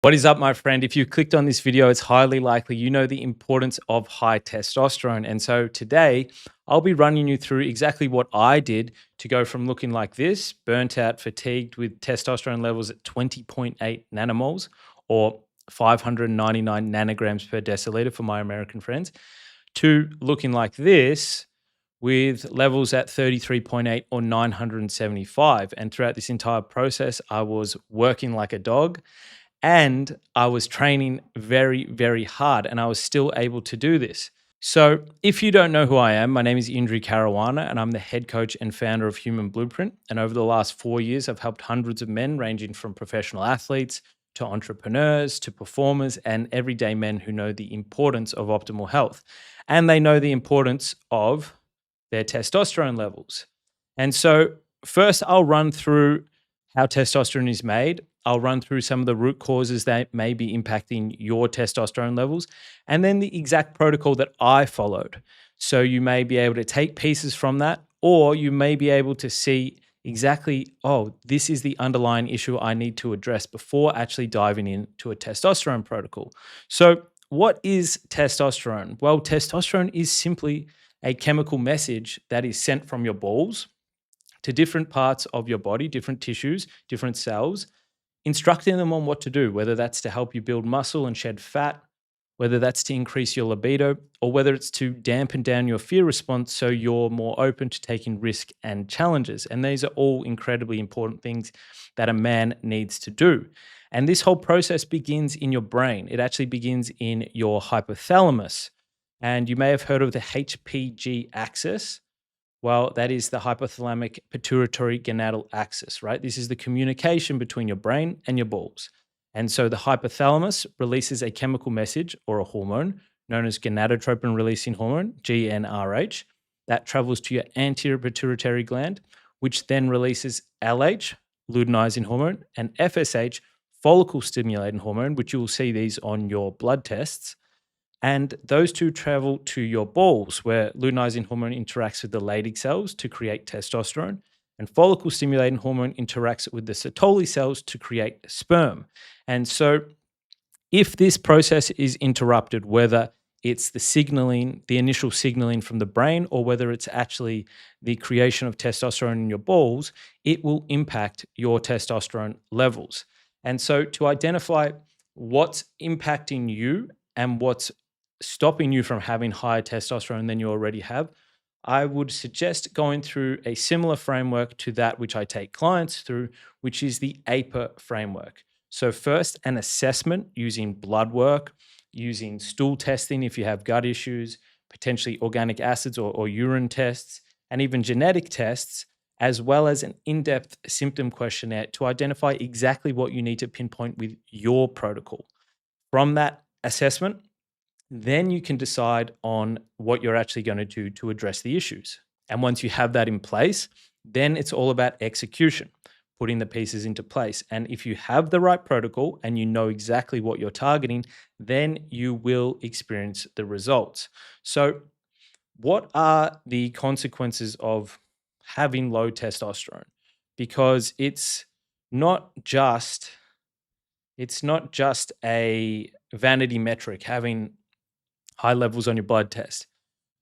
What is up, my friend? If you clicked on this video, it's highly likely you know the importance of high testosterone. And so today, I'll be running you through exactly what I did to go from looking like this, burnt out, fatigued with testosterone levels at 20.8 nanomoles or 599 nanograms per deciliter for my American friends, to looking like this with levels at 33.8 or 975. And throughout this entire process, I was working like a dog and I was training very, very hard, and I was still able to do this. So, if you don't know who I am, my name is Indri Caruana, and I'm the head coach and founder of Human Blueprint. And over the last 4 years, I've helped hundreds of men, ranging from professional athletes to entrepreneurs to performers and everyday men who know the importance of optimal health. And they know the importance of their testosterone levels. And so, first, I'll run through how testosterone is made. I'll run through some of the root causes that may be impacting your testosterone levels, and then the exact protocol that I followed. So, you may be able to take pieces from that, or you may be able to see exactly, oh, this is the underlying issue I need to address before actually diving into a testosterone protocol. So, what is testosterone? Well, testosterone is simply a chemical message that is sent from your balls to different parts of your body, different tissues, different cells, instructing them on what to do, whether that's to help you build muscle and shed fat, whether that's to increase your libido, or whether it's to dampen down your fear response so you're more open to taking risk and challenges. And these are all incredibly important things that a man needs to do. And this whole process begins in your brain. It actually begins in your hypothalamus. And you may have heard of the HPG axis. Well, that is the hypothalamic pituitary gonadal axis, right? This is the communication between your brain and your balls. And so the hypothalamus releases a chemical message or a hormone known as gonadotropin releasing hormone, GnRH, that travels to your anterior pituitary gland, which then releases LH, luteinizing hormone, and FSH, follicle stimulating hormone, which you will see these on your blood tests. And those two travel to your balls, where luteinizing hormone interacts with the Leydig cells to create testosterone, and follicle stimulating hormone interacts with the Sertoli cells to create sperm. And so, if this process is interrupted, whether it's the signaling, the initial signaling from the brain, or whether it's actually the creation of testosterone in your balls, it will impact your testosterone levels. And so, to identify what's impacting you and what's stopping you from having higher testosterone than you already have, I would suggest going through a similar framework to that which I take clients through, which is the APA framework. So, first, an assessment using blood work, using stool testing if you have gut issues, potentially organic acids or urine tests, and even genetic tests, as well as an in depth symptom questionnaire to identify exactly what you need to pinpoint with your protocol. From that assessment, then you can decide on what you're actually going to do to address the issues. And once you have that in place, then it's all about execution, putting the pieces into place. And if you have the right protocol and you know exactly what you're targeting, then you will experience the results. So, what are the consequences of having low testosterone? Because not just it's not just a vanity metric having high levels on your blood test.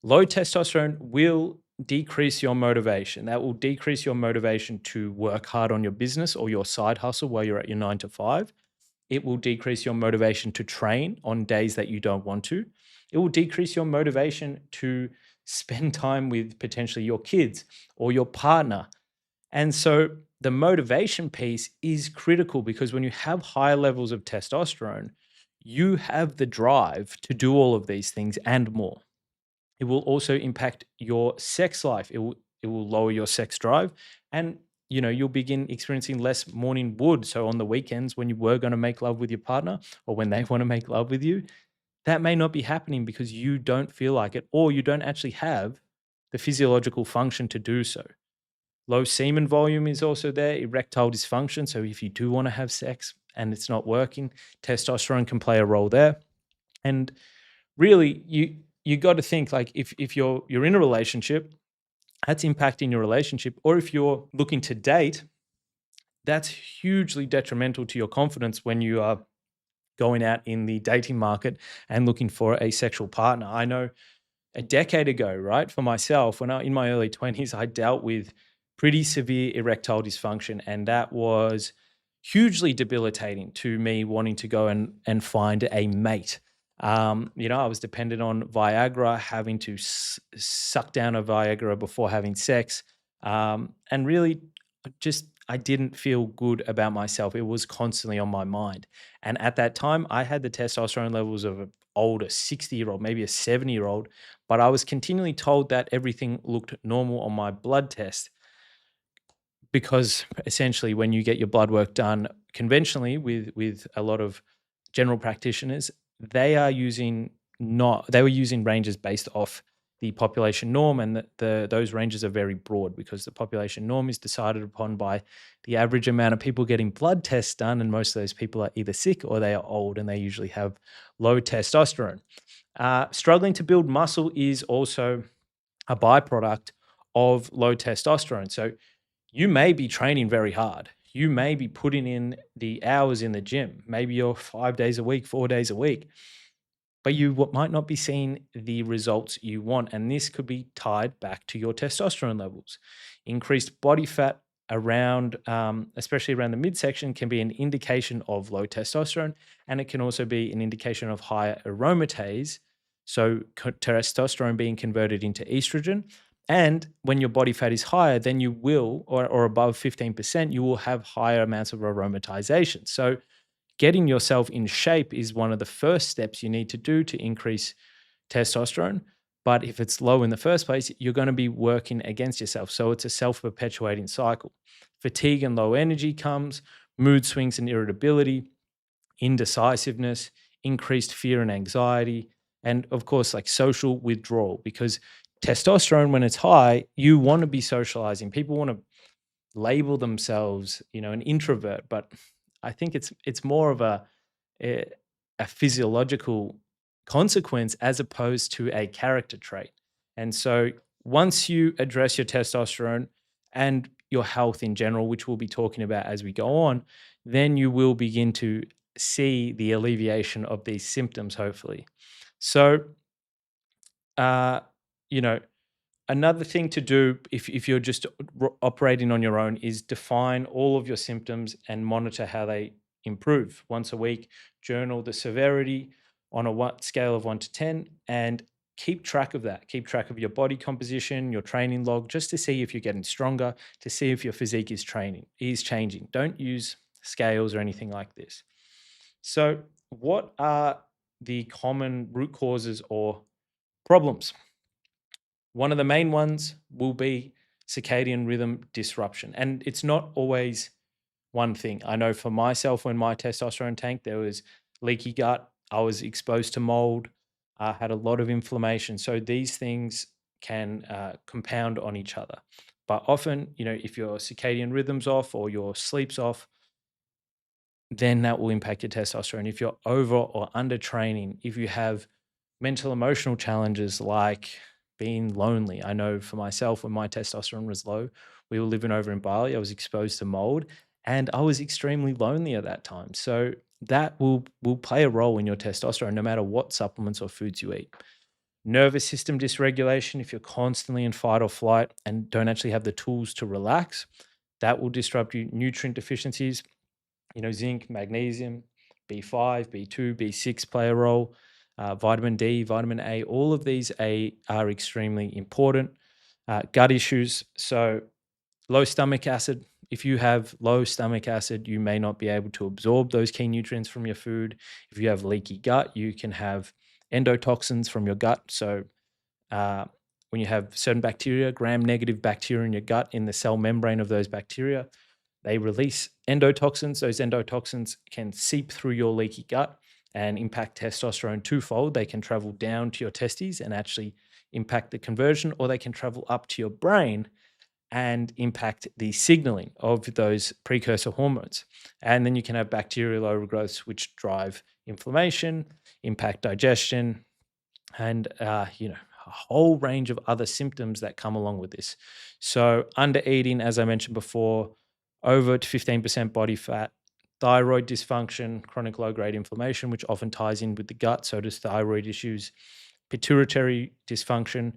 Low testosterone will decrease your motivation. That will decrease your motivation to work hard on your business or your side hustle while you're at your 9 to 5. It will decrease your motivation to train on days that you don't want to. It will decrease your motivation to spend time with potentially your kids or your partner. And so the motivation piece is critical because when you have higher levels of testosterone, you have the drive to do all of these things and more. It will also impact your sex life. It will lower your sex drive, and you'll begin experiencing less morning wood. So on the weekends when you were going to make love with your partner or when they want to make love with you, that may not be happening because you don't feel like it or you don't actually have the physiological function to do so. Low semen volume is also there, erectile dysfunction. So if you do want to have sex and it's not working, testosterone can play a role there. And really, you got to think like if you're in a relationship, that's impacting your relationship, or if you're looking to date, that's hugely detrimental to your confidence when you are going out in the dating market and looking for a sexual partner. I know a decade ago, right, for myself, when I in my early 20s, I dealt with pretty severe erectile dysfunction, and that was hugely debilitating to me wanting to go and find a mate. I was dependent on Viagra, having to suck down a Viagra before having sex, and really just I didn't feel good about myself. It was constantly on my mind. And at that time, I had the testosterone levels of an older 60-year-old, maybe a 70-year-old, but I was continually told that everything looked normal on my blood test because essentially when you get your blood work done conventionally with a lot of general practitioners, they are using not they were using ranges based off the population norm, and those ranges are very broad because the population norm is decided upon by the average amount of people getting blood tests done, and most of those people are either sick or they are old and they usually have low testosterone. Struggling to build muscle is also a byproduct of low testosterone. So you may be training very hard. You may be putting in the hours in the gym. Maybe you're 5 days a week, 4 days a week, but you might not be seeing the results you want. And this could be tied back to your testosterone levels. Increased body fat around, especially around the midsection, can be an indication of low testosterone. And it can also be an indication of higher aromatase. So testosterone being converted into estrogen. And when your body fat is higher, then you will, or above 15%, you will have higher amounts of aromatization. So getting yourself in shape is one of the first steps you need to do to increase testosterone. But if it's low in the first place, you're going to be working against yourself. So it's a self perpetuating cycle. Fatigue and low energy comes, mood swings and irritability, indecisiveness, increased fear and anxiety, and of course, like social withdrawal. Because testosterone, when it's high, you want to be socializing. People want to label themselves, an introvert, but I think it's more of a, a physiological consequence as opposed to a character trait. And so once you address your testosterone and your health in general, which we'll be talking about as we go on, then you will begin to see the alleviation of these symptoms, hopefully. So, uh, you know, another thing to do if you're just operating on your own is define all of your symptoms and monitor how they improve. Once a week, journal the severity on a scale of 1 to 10 and keep track of that. Keep track of your body composition, your training log, just to see if you're getting stronger, to see if your physique is changing. Don't use scales or anything like this. So, what are the common root causes or problems? One of the main ones will be circadian rhythm disruption. And it's not always one thing. I know for myself, when my testosterone tanked, there was leaky gut. I was exposed to mold. I had a lot of inflammation. So these things can compound on each other. But often, if your circadian rhythm's off or your sleep's off, then that will impact your testosterone. If you're over or under training, if you have mental emotional challenges like being lonely. I know for myself, when my testosterone was low, we were living over in Bali. I was exposed to mold and I was extremely lonely at that time. So that will play a role in your testosterone no matter what supplements or foods you eat. Nervous system dysregulation, if you're constantly in fight or flight and don't actually have the tools to relax, that will disrupt you. Nutrient deficiencies, zinc, magnesium, B5, B2, B6 play a role. Vitamin D, vitamin A, all of these are extremely important. Gut issues, so low stomach acid. If you have low stomach acid, you may not be able to absorb those key nutrients from your food. If you have leaky gut, you can have endotoxins from your gut. So uh, when you have certain bacteria, gram-negative bacteria in your gut, in the cell membrane of those bacteria, they release endotoxins. Those endotoxins can seep through your leaky gut and impact testosterone twofold. They can travel down to your testes and actually impact the conversion, or they can travel up to your brain and impact the signaling of those precursor hormones. And then you can have bacterial overgrowths, which drive inflammation, impact digestion, and a whole range of other symptoms that come along with this. So under eating, as I mentioned before, over to 15% body fat, thyroid dysfunction, chronic low grade inflammation, which often ties in with the gut. So does thyroid issues, pituitary dysfunction,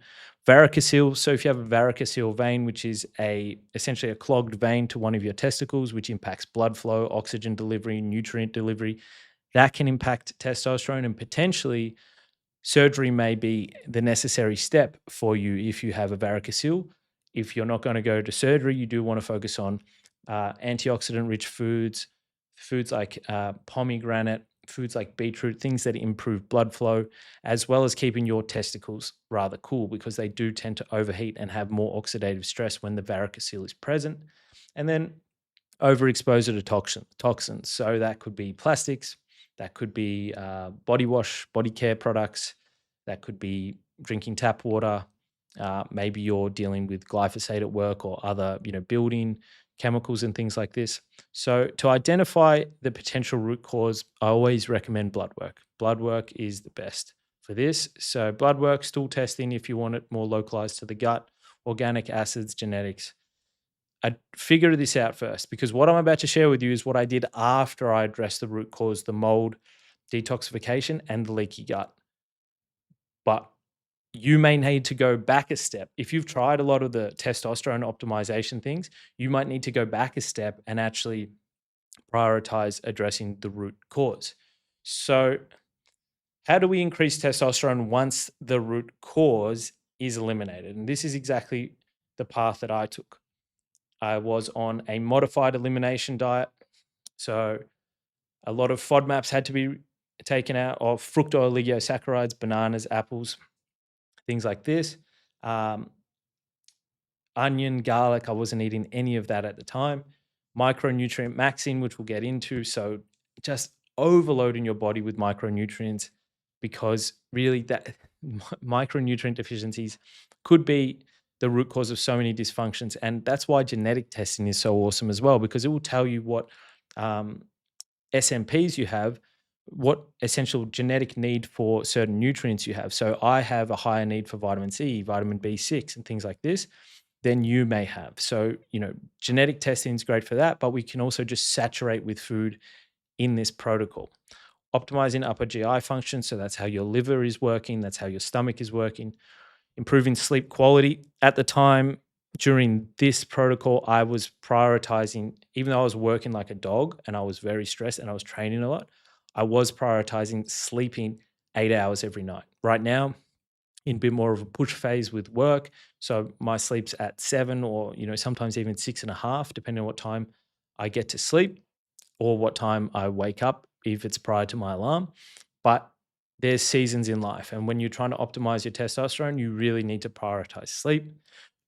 varicocele. So if you have a varicocele vein, which is a essentially a clogged vein to one of your testicles, which impacts blood flow, oxygen delivery, nutrient delivery, that can impact testosterone, and potentially surgery may be the necessary step for you if you have a varicocele. If you're not going to go to surgery, you do want to focus on antioxidant rich foods, foods like pomegranate, foods like beetroot, things that improve blood flow, as well as keeping your testicles rather cool because they do tend to overheat and have more oxidative stress when the varicocele is present. And then overexposure to toxins. So that could be plastics, that could be body wash, body care products, that could be drinking tap water. Maybe you're dealing with glyphosate at work or other, building chemicals and things like this. So to identify the potential root cause, I always recommend blood work. Blood work is the best for this. So blood work, stool testing if you want it more localized to the gut, organic acids, genetics. I figured this out first because what I'm about to share with you is what I did after I addressed the root cause, the mold, detoxification, and the leaky gut. But you may need to go back a step. If you've tried a lot of the testosterone optimization things, you might need to go back a step and actually prioritize addressing the root cause. So, how do we increase testosterone once the root cause is eliminated? And this is exactly the path that I took. I was on a modified elimination diet. So a lot of FODMAPs had to be taken out of fructooligosaccharides, bananas, apples, things like this. Um, Onion, garlic, I wasn't eating any of that at the time. Micronutrient maxing, which we'll get into. So just overloading your body with micronutrients because really that micronutrient deficiencies could be the root cause of so many dysfunctions. And that's why genetic testing is so awesome as well, because it will tell you what um, SNPs you have, what essential genetic need for certain nutrients you have. So I have a higher need for vitamin C, vitamin B6, and things like this than you may have. So, genetic testing is great for that, but we can also just saturate with food in this protocol. Optimizing upper GI function. So that's how your liver is working, that's how your stomach is working. Improving sleep quality. At the time during this protocol, I was prioritizing, even though I was working like a dog and I was very stressed and I was training a lot, I was prioritizing sleeping 8 hours every night. Right now, in a bit more of a push phase with work. So my sleep's at 7 or, sometimes even 6.5, depending on what time I get to sleep or what time I wake up if it's prior to my alarm. But there's seasons in life. And when you're trying to optimize your testosterone, you really need to prioritize sleep,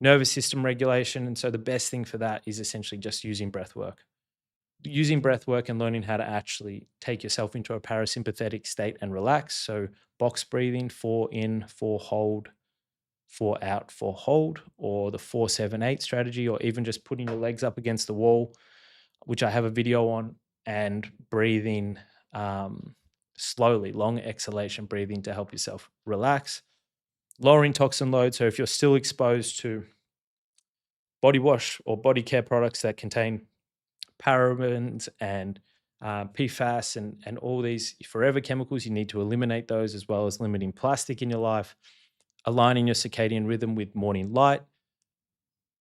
nervous system regulation. And so the best thing for that is essentially just using breath work. Using breath work and learning how to actually take yourself into a parasympathetic state and relax. So box breathing, 4 in, 4 hold, 4 out, 4 hold, or the 4-7-8 strategy, or even just putting your legs up against the wall, which I have a video on, and breathing slowly, long exhalation breathing to help yourself relax. Lowering toxin load. So if you're still exposed to body wash or body care products that contain parabens and PFAS and all these forever chemicals, you need to eliminate those as well as limiting plastic in your life, aligning your circadian rhythm with morning light,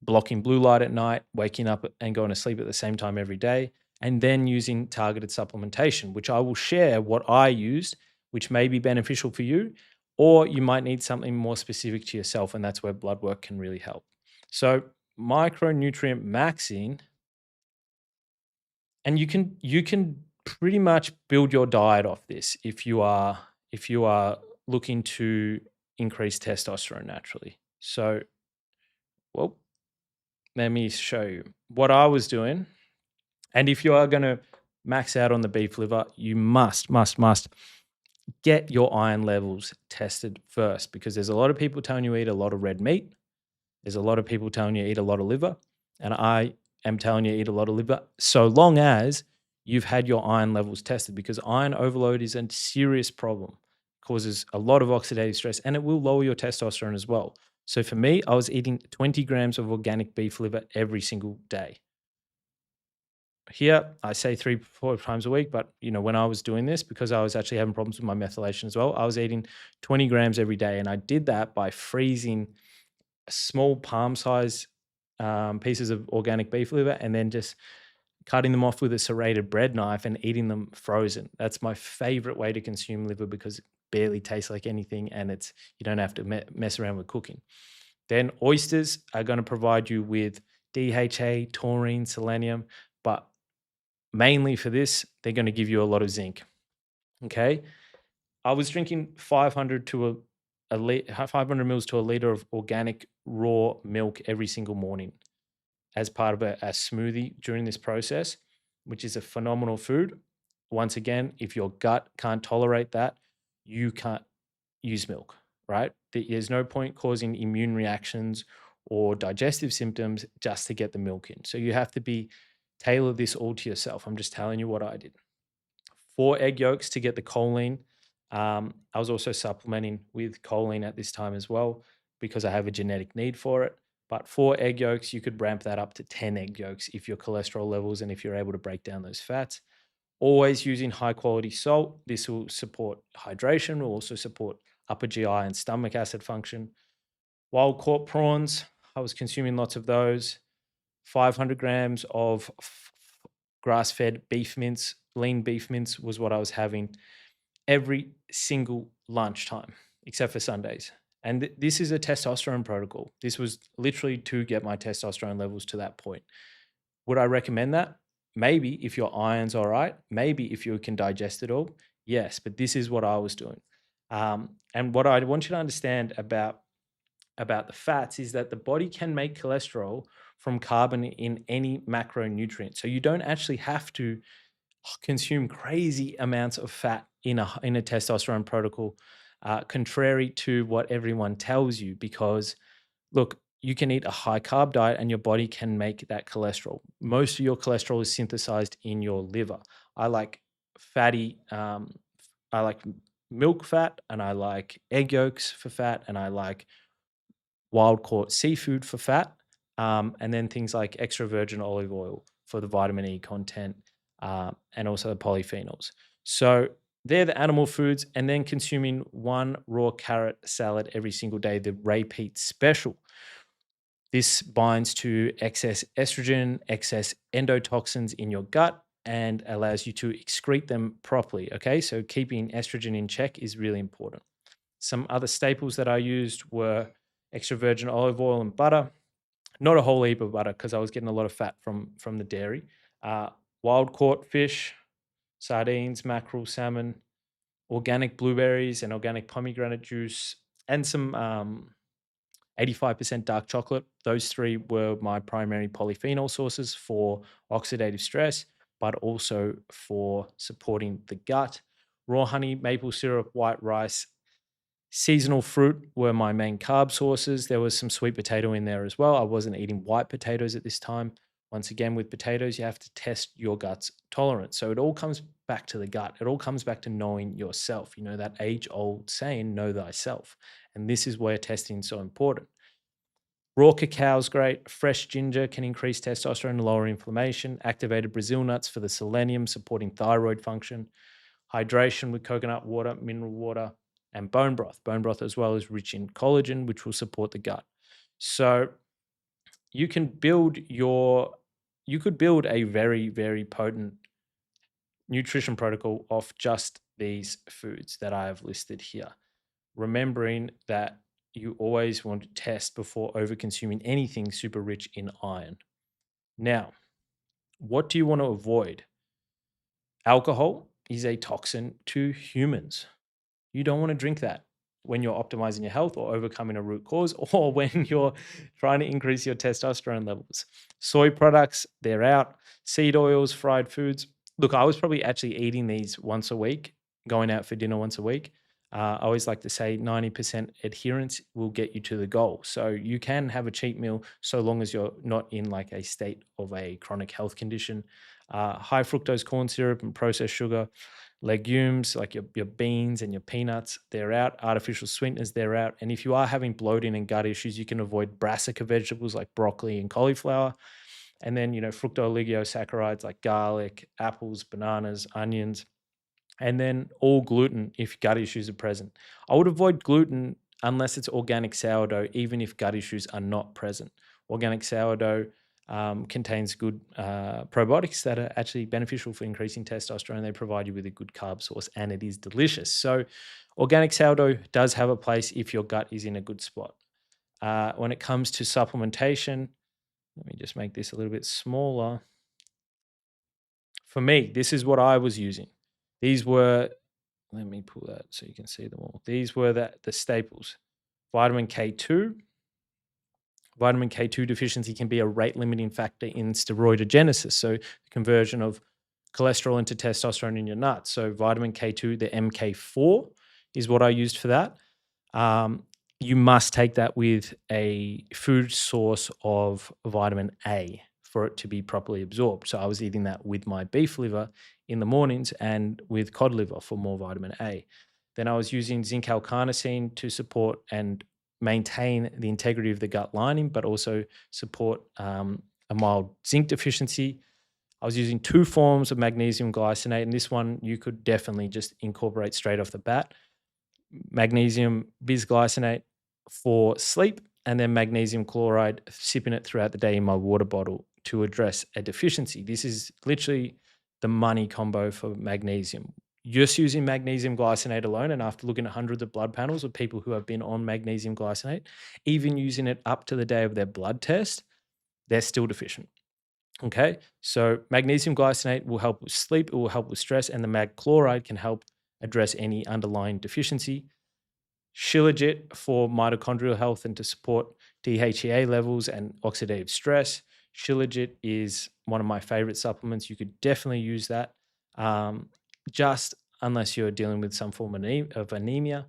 blocking blue light at night, waking up and going to sleep at the same time every day, and then using targeted supplementation, which I will share what I used, which may be beneficial for you, or you might need something more specific to yourself, and that's where blood work can really help. So micronutrient maxing, and you can pretty much build your diet off this if you are looking to increase testosterone naturally. So, well, let me show you what I was doing. And if you are going to max out on the beef liver, you must get your iron levels tested first because there's a lot of people telling you eat a lot of red meat. There's a lot of people telling you eat a lot of liver. And I am telling you eat a lot of liver so long as you've had your iron levels tested because iron overload is a serious problem, causes a lot of oxidative stress, and it will lower your testosterone as well. So for me, I was eating 20 grams of organic beef liver every single day. Here, I say 3, 4 times a week, but, when I was doing this, because I was actually having problems with my methylation as well, I was eating 20 grams every day, and I did that by freezing small palm size pieces of organic beef liver and then just cutting them off with a serrated bread knife and eating them frozen. That's my favorite way to consume liver because it barely tastes like anything and you don't have to mess around with cooking. Then oysters are going to provide you with DHA, taurine, selenium, but mainly for this, they're going to give you a lot of zinc. Okay. I was drinking 500 to a 500 mils to a liter of organic raw milk every single morning as part of a smoothie during this process, which is a phenomenal food. Once again, if your gut can't tolerate that, you can't use milk, right? There's no point causing immune reactions or digestive symptoms just to get the milk in. So you have to tailor this all to yourself. I'm just telling you what I did. 4 egg yolks to get the choline. I was also supplementing with choline at this time as well because I have a genetic need for it. But 4 egg yolks, you could ramp that up to 10 egg yolks if your cholesterol levels and if you're able to break down those fats. Always using high quality salt. This will support hydration, will also support upper GI and stomach acid function. Wild caught prawns, I was consuming lots of those. 500 grams of grass fed beef mince, lean beef mince was what I was having every single lunchtime, except for Sundays. And this is a testosterone protocol. This was literally to get my testosterone levels to that point. Would I recommend that? Maybe if your iron's all right. Maybe if you can digest it all. Yes, but this is what I was doing. And what I want you to understand about the fats is that the body can make cholesterol from carbon in any macronutrient. So you don't actually have to consume crazy amounts of fat in a testosterone protocol, contrary to what everyone tells you. Because look, you can eat a high carb diet and your body can make that cholesterol. Most of your cholesterol is synthesized in your liver. I like fatty. I like milk fat, and I like egg yolks for fat, and I like wild caught seafood for fat, and then things like extra virgin olive oil for the vitamin E content, and also the polyphenols. So they're the animal foods, and then consuming one raw carrot salad every single day, the repeat special. This binds to excess estrogen, excess endotoxins in your gut, and allows you to excrete them properly. Okay, so keeping estrogen in check is really important. Some other staples that I used were extra virgin olive oil and butter. Not a whole heap of butter because I was getting a lot of fat from the dairy. Uh, Wild caught fish, sardines, mackerel, salmon, organic blueberries and organic pomegranate juice, and some 85% dark chocolate. Those three were my primary polyphenol sources for oxidative stress, but also for supporting the gut. Raw honey, maple syrup, white rice, seasonal fruit were my main carb sources. There was some sweet potato in there as well. I wasn't eating white potatoes at this time. Once again, with potatoes, you have to test your gut's tolerance. So it all comes back to the gut. It all comes back to knowing yourself. You know, that age old saying, know thyself. And this is where testing is so important. Raw cacao is great. Fresh ginger can increase testosterone and lower inflammation. Activated Brazil nuts for the selenium, supporting thyroid function. Hydration with coconut water, mineral water, and bone broth. Bone broth as well is rich in collagen, which will support the gut. So you can build you could build a very, very potent nutrition protocol off just these foods that I have listed here. Remembering that you always want to test before over consuming anything super rich in iron. Now, what do you want to avoid? Alcohol is a toxin to humans. You don't want to drink that when you're optimizing your health or overcoming a root cause or when you're trying to increase your testosterone levels. Soy products, they're out. Seed oils, fried foods. Look, I was probably actually eating these once a week, going out for dinner once a week. I always like to say 90% adherence will get you to the goal. So you can have a cheat meal so long as you're not in like a state of a chronic health condition. High fructose corn syrup and processed sugar, legumes like your beans and your peanuts, they're out. Artificial sweeteners, they're out. And if you are having bloating and gut issues, you can avoid brassica vegetables like broccoli and cauliflower. And then, fructooligosaccharides like garlic, apples, bananas, onions, and then all gluten if gut issues are present. I would avoid gluten unless it's organic sourdough, even if gut issues are not present. Organic sourdough contains good probiotics that are actually beneficial for increasing testosterone. They provide you with a good carb source and it is delicious. So, organic sourdough does have a place if your gut is in a good spot. When it comes to supplementation, let me just make this a little bit smaller. For me, this is what I was using. These were, let me pull that so you can see them all. These were the staples. Vitamin K2. Vitamin K2 deficiency can be a rate limiting factor in steroidogenesis. So, the conversion of cholesterol into testosterone in your nuts. So, vitamin K2, the MK4 is what I used for that. Um, you must take that with a food source of vitamin A for it to be properly absorbed. So I was eating that with my beef liver in the mornings and with cod liver for more vitamin A. Then I was using zinc L-carnosine to support and maintain the integrity of the gut lining, but also support a mild zinc deficiency. I was using two forms of magnesium glycinate, and this one you could definitely just incorporate straight off the bat. Magnesium bisglycinate for sleep, and then magnesium chloride, sipping it throughout the day in my water bottle to address a deficiency. This is literally the money combo for magnesium. Just using magnesium glycinate alone, and after looking at hundreds of blood panels of people who have been on magnesium glycinate, even using it up to the day of their blood test, they're still deficient. Okay, so magnesium glycinate will help with sleep, it will help with stress, and the mag chloride can help address any underlying deficiency. Shilajit for mitochondrial health and to support DHEA levels and oxidative stress. Shilajit is one of my favorite supplements. You could definitely use that, um, just unless you're dealing with some form of anemia.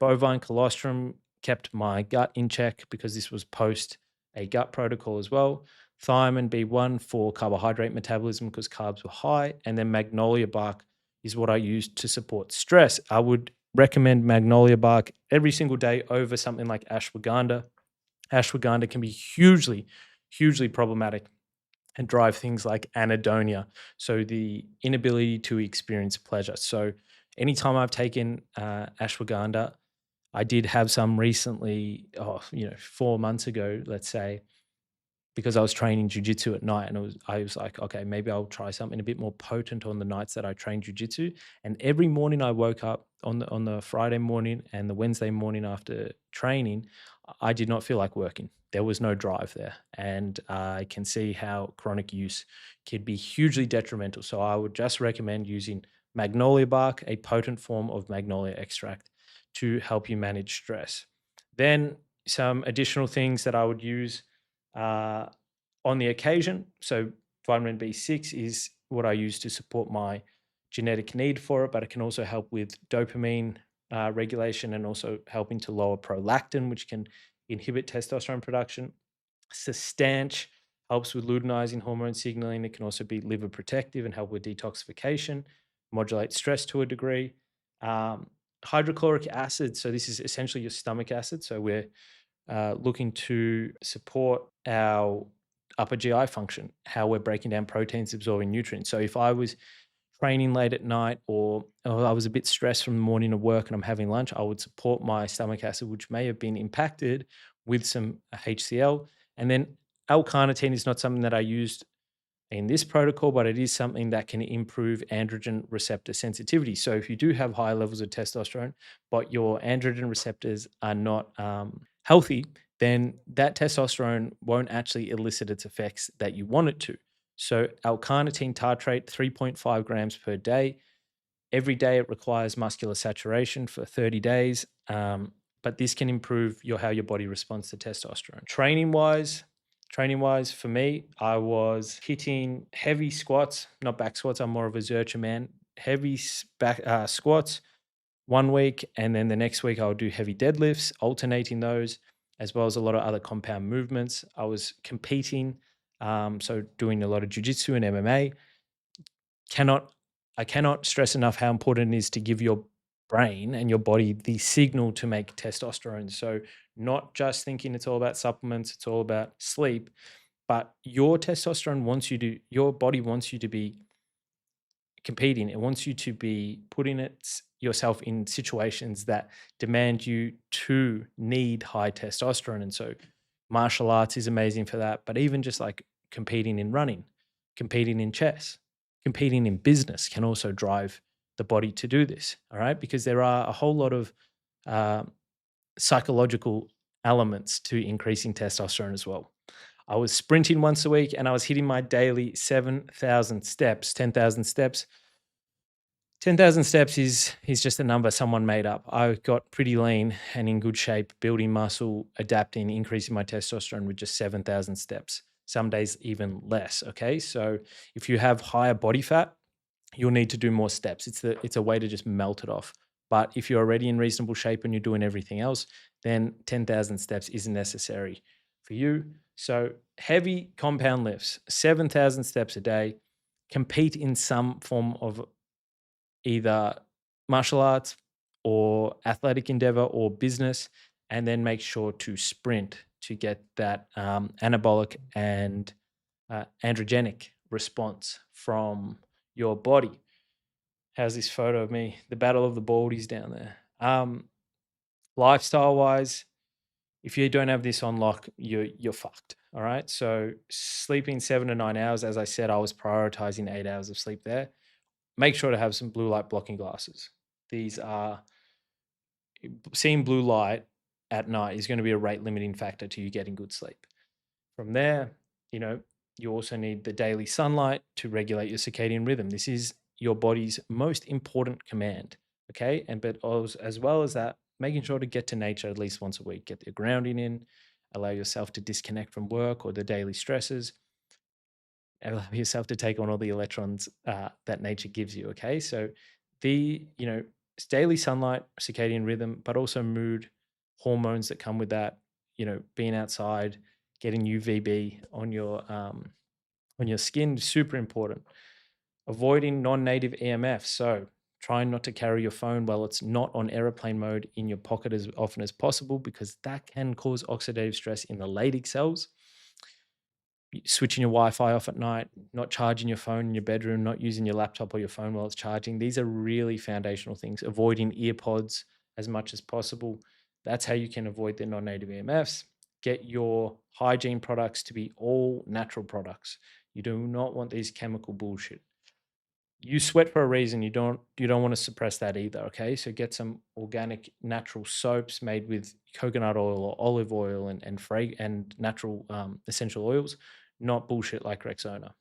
Bovine colostrum kept my gut in check because this was post a gut protocol as well. Thiamine B1 for carbohydrate metabolism because carbs were high. And then magnolia bark is what I used to support stress. I would recommend magnolia bark every single day over something like ashwagandha. Ashwagandha can be hugely problematic and drive things like anhedonia. So the inability to experience pleasure. So anytime I've taken ashwagandha, I did have some recently, 4 months ago, let's say, because I was training jujitsu at night, and I was like, okay, maybe I'll try something a bit more potent on the nights that I train jujitsu. And every morning I woke up on the Friday morning and the Wednesday morning after training, I did not feel like working. There was no drive there, and I can see how chronic use could be hugely detrimental. So I would just recommend using magnolia bark, a potent form of magnolia extract, to help you manage stress. Then some additional things that I would use uh, on the occasion. So vitamin B6 is what I use to support my genetic need for it, but it can also help with dopamine regulation and also helping to lower prolactin, which can inhibit testosterone production. Sustanch helps with luteinizing hormone signaling. It can also be liver protective and help with detoxification, modulate stress to a degree. Um, Hydrochloric acid. So this is essentially your stomach acid. So we're looking to support our upper GI function, how we're breaking down proteins, absorbing nutrients. So if I was training late at night or I was a bit stressed from the morning of work and I'm having lunch, I would support my stomach acid, which may have been impacted with some HCl. And then L-carnitine is not something that I used in this protocol, but it is something that can improve androgen receptor sensitivity. So if you do have high levels of testosterone, but your androgen receptors are not healthy, then that testosterone won't actually elicit its effects that you want it to. So L-carnitine tartrate 3.5 grams per day. Every day it requires muscular saturation for 30 days. But this can improve how your body responds to testosterone. Training wise, for me, I was hitting heavy squats, not back squats. I'm more of a Zercher man. Heavy back squats 1 week, and then the next week I'll do heavy deadlifts, alternating those, as well as a lot of other compound movements. I was competing, so doing a lot of jujitsu and MMA. Cannot I cannot stress enough how important it is to give your brain and your body the signal to make testosterone. So not just thinking it's all about supplements, it's all about sleep, but your testosterone wants you to, your body wants you to be competing. It wants you to be putting yourself in situations that demand you to need high testosterone. And so martial arts is amazing for that. But even just like competing in running, competing in chess, competing in business can also drive the body to do this. All right. Because there are a whole lot of uh, psychological elements to increasing testosterone as well. I was sprinting once a week and I was hitting my daily 7,000 steps, 10,000 steps. 10,000 steps is just a number someone made up. I got pretty lean and in good shape, building muscle, adapting, increasing my testosterone with just 7,000 steps. Some days even less, okay? So if you have higher body fat, you'll need to do more steps. It's a way to just melt it off. But if you're already in reasonable shape and you're doing everything else, then 10,000 steps isn't necessary for you. So heavy compound lifts, 7,000 steps a day, compete in some form of either martial arts or athletic endeavor or business, and then make sure to sprint to get that anabolic and androgenic response from your body. How's this photo of me? The Battle of the Baldies down there. Lifestyle wise, if you don't have this on lock, you're fucked. All right. So sleeping 7 to 9 hours, as I said, I was prioritizing 8 hours of sleep there. Make sure to have some blue light blocking glasses. These are seeing blue light at night is going to be a rate limiting factor to you getting good sleep. From there, you know, you also need the daily sunlight to regulate your circadian rhythm. This is your body's most important command. Okay. And but as well as that, making sure to get to nature at least once a week, get your grounding in, allow yourself to disconnect from work or the daily stresses, allow yourself to take on all the electrons that nature gives you. Okay. So it's daily sunlight, circadian rhythm, but also mood, hormones that come with that, being outside, getting UVB on your skin, super important. Avoiding non-native EMF. So trying not to carry your phone while it's not on airplane mode in your pocket as often as possible, because that can cause oxidative stress in the Leydig cells. Switching your Wi-Fi off at night, not charging your phone in your bedroom, not using your laptop or your phone while it's charging. These are really foundational things. Avoiding earpods as much as possible. That's how you can avoid the non-native EMFs. Get your hygiene products to be all natural products. You do not want these chemical bullshit. You sweat for a reason. You don't want to suppress that either. Okay. So get some organic natural soaps made with coconut oil or olive oil and natural essential oils, not bullshit like Rexona.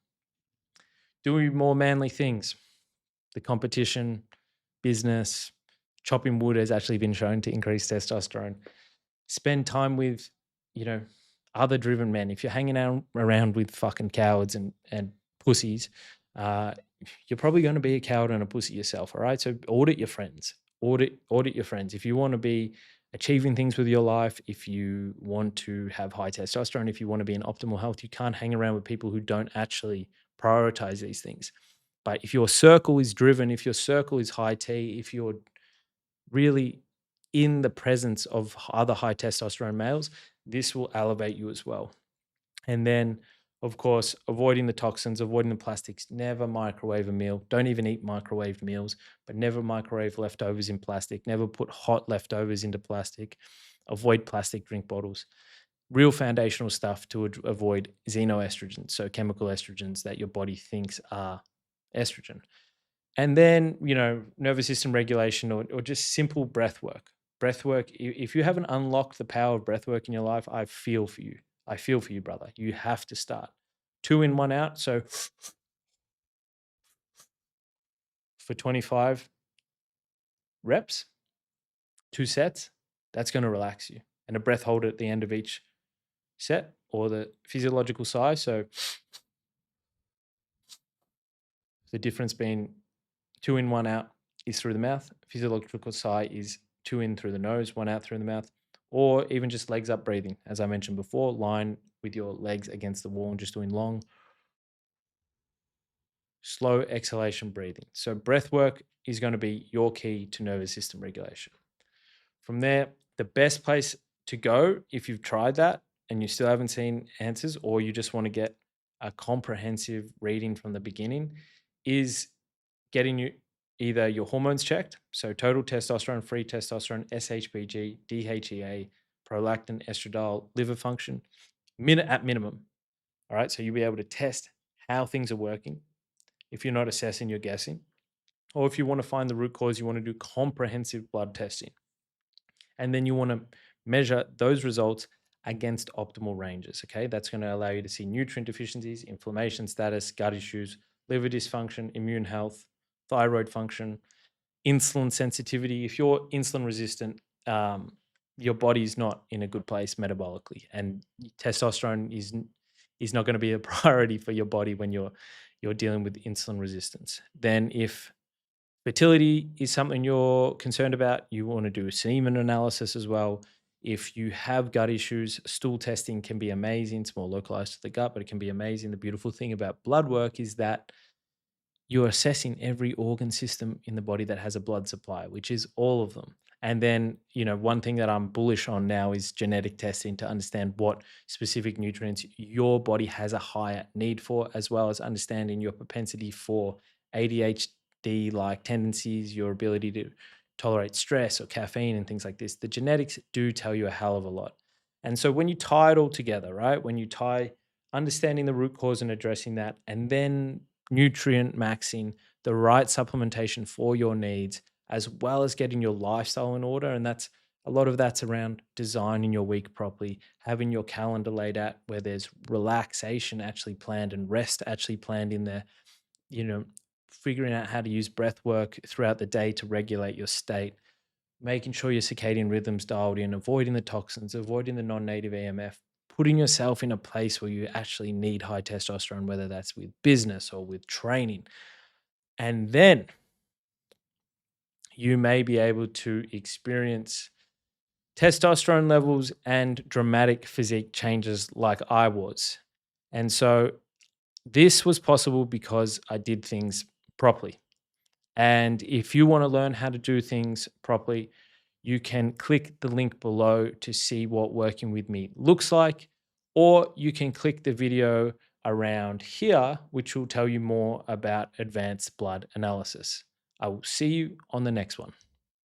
Doing more manly things. The competition, business, chopping wood has actually been shown to increase testosterone. Spend time with, you know, other driven men. If you're hanging out around with fucking cowards and pussies, uh, you're probably going to be a coward and a pussy yourself. All right. So audit your friends. Audit your friends. If you want to be achieving things with your life, if you want to have high testosterone, if you want to be in optimal health, you can't hang around with people who don't actually prioritize these things. But if your circle is driven, if your circle is high T, if you're really in the presence of other high testosterone males, this will elevate you as well. And then, of course, avoiding the toxins, avoiding the plastics. Never microwave a meal. Don't even eat microwaved meals, but never microwave leftovers in plastic. Never put hot leftovers into plastic. Avoid plastic drink bottles. Real foundational stuff to avoid xenoestrogens, so chemical estrogens that your body thinks are estrogen. And then, nervous system regulation or just simple breath work. Breath work, if you haven't unlocked the power of breath work in your life, I feel for you. I feel for you, brother. You have to start. 2 in, 1 out. So for 25 reps, 2 sets, that's going to relax you. And a breath hold at the end of each set or the physiological sigh. So the difference being 2 in, 1 out is through the mouth. Physiological sigh is 2 in through the nose, 1 out through the mouth, or even just legs up breathing. As I mentioned before, line with your legs against the wall and just doing long, slow exhalation breathing. So breath work is going to be your key to nervous system regulation. From there, the best place to go if you've tried that and you still haven't seen answers, or you just want to get a comprehensive reading from the beginning, is getting you either your hormones checked, so total testosterone, free testosterone, SHBG, DHEA, prolactin, estradiol, liver function, at minimum. All right, so you'll be able to test how things are working. If you're not assessing, you're guessing. Or if you want to find the root cause, you want to do comprehensive blood testing. And then you want to measure those results against optimal ranges. Okay. That's going to allow you to see nutrient deficiencies, inflammation status, gut issues, liver dysfunction, immune health, thyroid function, insulin sensitivity. If you're insulin resistant, your body's not in a good place metabolically, and testosterone is not going to be a priority for your body when you're dealing with insulin resistance. Then if fertility is something you're concerned about, you want to do semen analysis as well. If you have gut issues, stool testing can be amazing. It's more localized to the gut, but it can be amazing. The beautiful thing about blood work is that you're assessing every organ system in the body that has a blood supply, which is all of them. And then, one thing that I'm bullish on now is genetic testing to understand what specific nutrients your body has a higher need for, as well as understanding your propensity for ADHD like tendencies, your ability to tolerate stress or caffeine and things like this. The genetics do tell you a hell of a lot. And so when you tie it all together, right? When you tie understanding the root cause and addressing that, and then nutrient maxing, the right supplementation for your needs, as well as getting your lifestyle in order. And a lot of that's around designing your week properly, having your calendar laid out where there's relaxation actually planned and rest actually planned in there, you know, figuring out how to use breath work throughout the day to regulate your state, making sure your circadian rhythm's dialed in, avoiding the toxins, avoiding the non-native AMF, putting yourself in a place where you actually need high testosterone, whether that's with business or with training. And then you may be able to experience testosterone levels and dramatic physique changes like I was. And so this was possible because I did things properly. And if you want to learn how to do things properly, you can click the link below to see what working with me looks like, or you can click the video around here, which will tell you more about advanced blood analysis. I will see you on the next one.